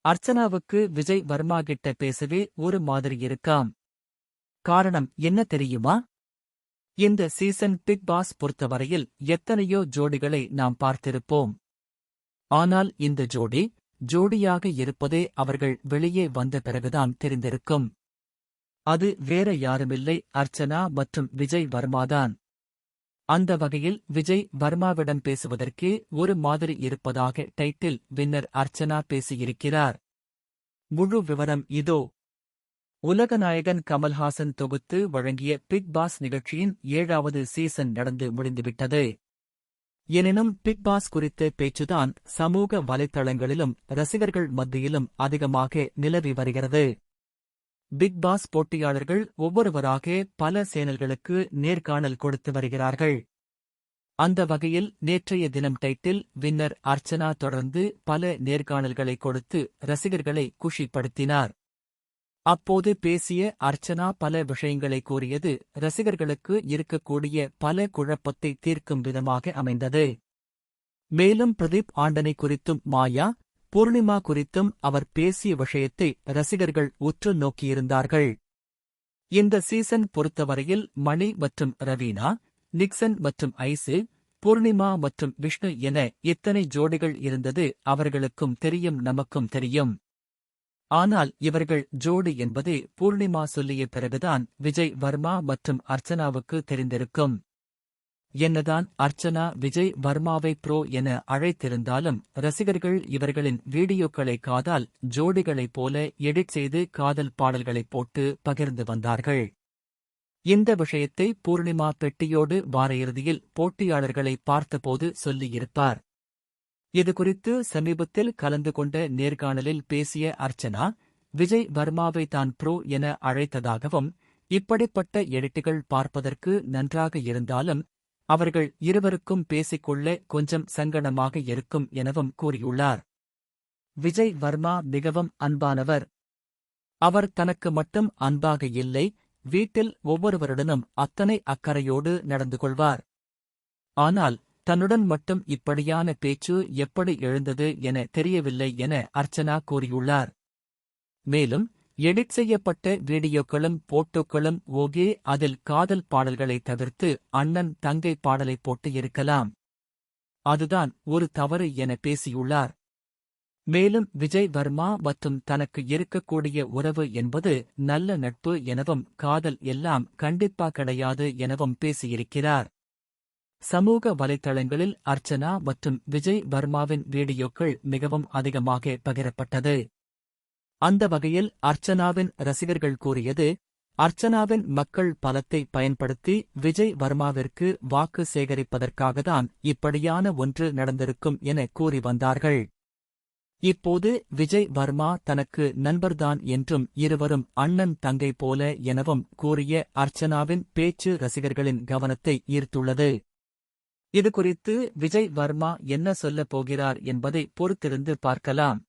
அர்ச்சனாவுக்கு விஜய் வர்மா கிட்ட பேசவே ஒரு மாதிரி இருக்காம். காரணம் என்ன தெரியுமா? இந்த சீசன் பிக் பாஸ் பொறுத்தவரையில் எத்தனையோ ஜோடிகளை நாம் பார்த்திருப்போம். ஆனால் இந்த ஜோடியாக இருப்பதே அவர்கள் வெளியே வந்த பிறகுதான் தெரிந்திருக்கும். அது வேற யாருமில்லை, அர்ச்சனா மற்றும் விஜய் வர்மாதான். அந்த வகையில் விஜய் வர்மாவிடம் பேசுவதற்கே ஒரு மாதிரி இருப்பதாக டைட்டில் வின்னர் அர்ச்சனா பேசியிருக்கிறார். முழு விவரம் இதோ. உலகநாயகன் கமல்ஹாசன் தொகுத்து வழங்கிய பிக் பாஸ் நிகழ்ச்சியின் 7வது சீசன் நடந்து முடிந்துவிட்டது. எனினும் பிக் பாஸ் குறித்த பேச்சுதான் சமூக வலைத்தளங்களிலும் ரசிகர்கள் மத்தியிலும் அதிகமாக நிலவி வருகிறது. பிக் பாஸ் போட்டியாளர்கள் ஒவ்வொருவராக பல சேனல்களுக்கு நேர்காணல் கொடுத்து வருகிறார்கள். அந்த வகையில் நேற்றைய தினம் டைட்டில் வின்னர் அர்ச்சனா தொடர்ந்து பல நேர்காணல்களை கொடுத்து ரசிகர்களை குஷிப்படுத்தினார். அப்போது பேசிய அர்ச்சனா பல விஷயங்களை கூறியது ரசிகர்களுக்கு இருக்கக்கூடிய பல குழப்பத்தை தீர்க்கும் விதமாக அமைந்தது. மேலும் பிரதீப் ஆண்டனை குறித்தும் மாயா, பூர்ணிமா குறித்தும் அவர் பேசிய விஷயத்தை ரசிகர்கள் உற்று நோக்கியிருந்தார்கள். இந்த சீசன் பொறுத்தவரையில் மணி மற்றும் ரவீனா, நிக்சன் மற்றும் ஐசு, பூர்ணிமா மற்றும் விஷ்ணு என இத்தனை ஜோடிகள் இருந்தது அவர்களுக்கும் தெரியும், நமக்கும் தெரியும். ஆனால் இவர்கள் ஜோடி என்பது பூர்ணிமா சொல்லிய பிறகுதான் விஜய் வர்மா மற்றும் அர்ச்சனாவுக்கு தெரிந்திருக்கும். என்னதான் அர்ச்சனா விஜய் வர்மாவை ப்ரோ என அழைத்திருந்தாலும் ரசிகர்கள் இவர்களின் வீடியோக்களை காதல் ஜோடிகளைப் போல எடிட் செய்து காதல் பாடல்களைப் போட்டு பகிர்ந்து வந்தார்கள். இந்த விஷயத்தை பூர்ணிமா பெட்டியோடு வார இறுதியில் போட்டியாளர்களை பார்த்தபோது சொல்லியிருப்பார். இதுகுறித்து சமீபத்தில் கலந்து கொண்ட நேர்காணலில் பேசிய அர்ச்சனா, விஜய் வர்மாவை தான் ப்ரோ என அழைத்ததாகவும், இப்படிப்பட்ட எடிட்டுகள் பார்ப்பதற்கு நன்றாக இருந்தாலும் அவர்கள் இருவருக்கும் பேசிக்கொள்ள கொஞ்சம் சங்கடமாக இருக்கும் எனவும் கூறியுள்ளார். விஜய் வர்மா மிகவும் அன்பானவர். அவர் தனக்கு மட்டும் அன்பாக இல்லை, வீட்டில் ஒவ்வொருவருடனும் அத்தனை அக்கறையோடு நடந்து கொள்வார். ஆனால் தன்னுடன் மட்டும் இப்படியான பேச்சு எப்படி எழுந்தது என தெரியவில்லை என அர்ச்சனா கூறியுள்ளார். மேலும் எடிட் செய்யப்பட்ட வீடியோக்களும் போட்டோக்களும் ஓகே, அதில் காதல் பாடல்களை தவிர்த்து அண்ணன் தங்கை பாடலை போட்டு இருக்கலாம், அதுதான் ஒரு தவறு என பேசியுள்ளார். மேலும் விஜய் வர்மா மற்றும் தனக்கு இருக்கக்கூடிய உறவு என்பது நல்ல நட்பு எனவும் காதல் எல்லாம் கண்டிப்பா கிடையாது எனவும் பேசியிருக்கிறார். சமூக வலைத்தளங்களில் அர்ச்சனா மற்றும் விஜய் வர்மாவின் வீடியோக்கள் மிகவும் அதிகமாக பகிரப்பட்டது. அந்த வகையில் அர்ச்சனாவின் ரசிகர்கள் கூறியது, அர்ச்சனாவின் மக்கள் பலத்தை பயன்படுத்தி விஜய் வர்மாவிற்கு வாக்கு சேகரிப்பதற்காகத்தான் இப்படியான ஒன்று நடந்திருக்கும் என கூறி வந்தார்கள். இப்போது விஜய் வர்மா தனக்கு நண்பர்தான் என்றும் இருவரும் அண்ணன் தங்கை போல எனவும் கூறிய அர்ச்சனாவின் பேச்சு ரசிகர்களின் கவனத்தை ஈர்த்துள்ளது. இதுகுறித்து விஜய் வர்மா என்ன சொல்லப் போகிறார் என்பதை பொறுத்திருந்து பார்க்கலாம்.